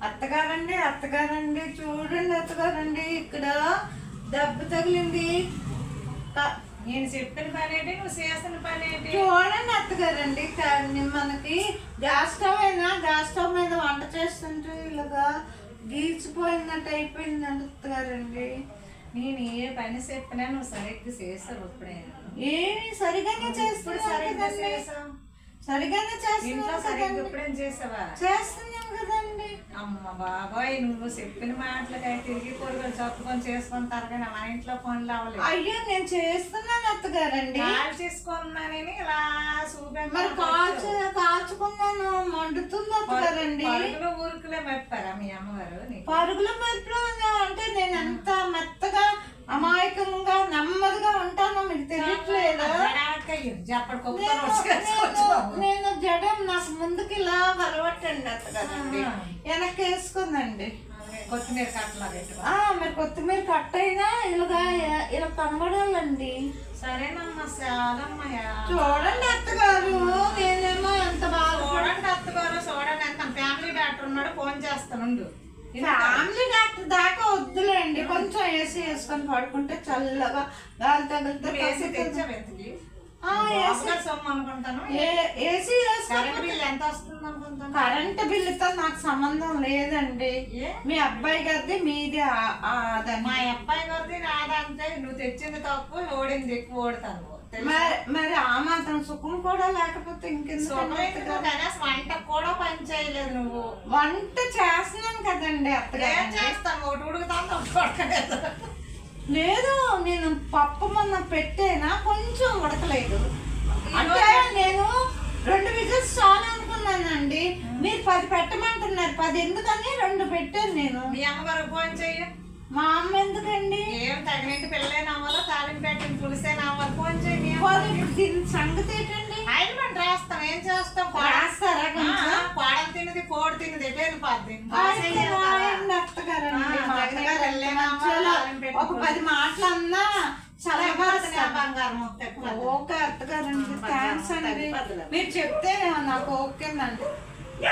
అత్తగారండి చూడండి అత్తగారండి, ఇక్కడ దెబ్బ తగిలింది. నేను చెప్పిన పని ఏంటి, నువ్వు చేసిన పని ఏంటి? చూడండి అత్తగారండి, మనకి గ్యాస్ స్టవ్ మీద వంట చేస్తుంటే ఇలాగా గీచిపోయినట్టు అయిపోయిందండి అత్తగారండి. నేను ఏ పని చెప్పినా నువ్వు సరిగ్గా చేస్తావు. ఇప్పుడే ఏమి సరిగానే చేస్తున్నావు, సరిగానే చేస్తున్నావు. ఇప్పుడేం చేసావా? చేస్తున్నాం కదండి. అమ్మ బాబాయ్, నువ్వు చెప్పిన మాటలకై తిరిగి పొరుగులు చెప్పుకొని చేసుకుంటారు కానీ మా ఇంట్లో పనులు అవ్వలేదు. అయ్యో నేను చేస్తున్నాను అత్తగారండి. చేసుకున్నానని ఇలా మరి కాల్చుకున్నాను, మండుతుంది అత్తగారండి. పరుగులు ఊరుకులే మెప్పారా మీ అమ్మగారు? పరుగుల మెప్పులు అంటే నేను ఎంత మెత్తగా అమాయకంగా నెమ్మదిగా ఉంటానో మీకు తెలియట్లేదా? నేను జడం నాకు ముందుకి ఇలా అలవాటండి అత్తగారండి, వెనక్కి వేసుకుందండి. కొత్తిమీర కట్టలా పెట్టు. మరి కొత్తిమీర కట్ అయినా ఇలా కనబడాలండి. సరేనమ్మా, చాలమ్మా. చూడండి అత్తగారు, నేనేమో ఎంత బాగా. చూడండి అత్తగారు, చూడండి ఎంత. ఫ్యామిలీ డాక్టర్ ఉన్నాడు, ఫోన్ చేస్తానుండు. ఫ్యామిలీ డాక్టర్ దాకా వద్దులేండి, కొంచెం ఏసీ వేసుకొని పడుకుంటే చల్లగా గాలి తగిలితే. ఏసీ తెచ్చావెందుకు? అనుకుంటాను. ఏసీ ఎంత వస్తుంది అనుకుంటాను? కరెంట్ బిల్లుతో నాకు సంబంధం లేదండి. మీ అబ్బాయి గారిది మీది. మా అబ్బాయి గారిది నాదంటే నువ్వు తెచ్చింది తక్కువ, ఓడింది ఎక్కువ ఓడతాను. మరి ఆ మాత్రం సుఖం కూడా లేకపోతే ఇంకెందుకు? వంట కూడా పని చేయలేదు నువ్వు. వంట చేస్తున్నాను కదండి అత్తగారు. ఏం చేస్తాను? ఒకటి ఉడుకుతాను, ఒకటి ఉడకలేదు. లేదు, నేను పప్పు మొన్న పెట్టేనా, కొంచెం ఉడకలేదు. అంటే నేను 2 విజిల్స్ చాలు అనుకున్నానండి. మీరు 10 పెట్టమంటున్నారు. 10 ఎందుకని 2 పెట్టాను నేను. మీ అమ్మగారు ఫోన్ చెయ్యి. మా అమ్మ ఎందుకండి? ఏం తగినంటి పిల్లలే నవ్వాలో, తాలింపు పెట్టిన పులిసే నవ్వాలి. ఫోన్ చేయి. దీని సంగతి ఏంటండి? అయినమంట రాస్తాం, ఏం చేస్తాం? రాస్తారా? కోడలు తిన్నది, కోడి తిన్నది, ఎటేను పాద్ది. ఒక 10 మాటలు అన్నా చల్లగా బంగారం. ఓకే అత్తగారండి, థ్యాంక్స్ అండి. మీరు చెప్తే నాకు ఓకేనండి.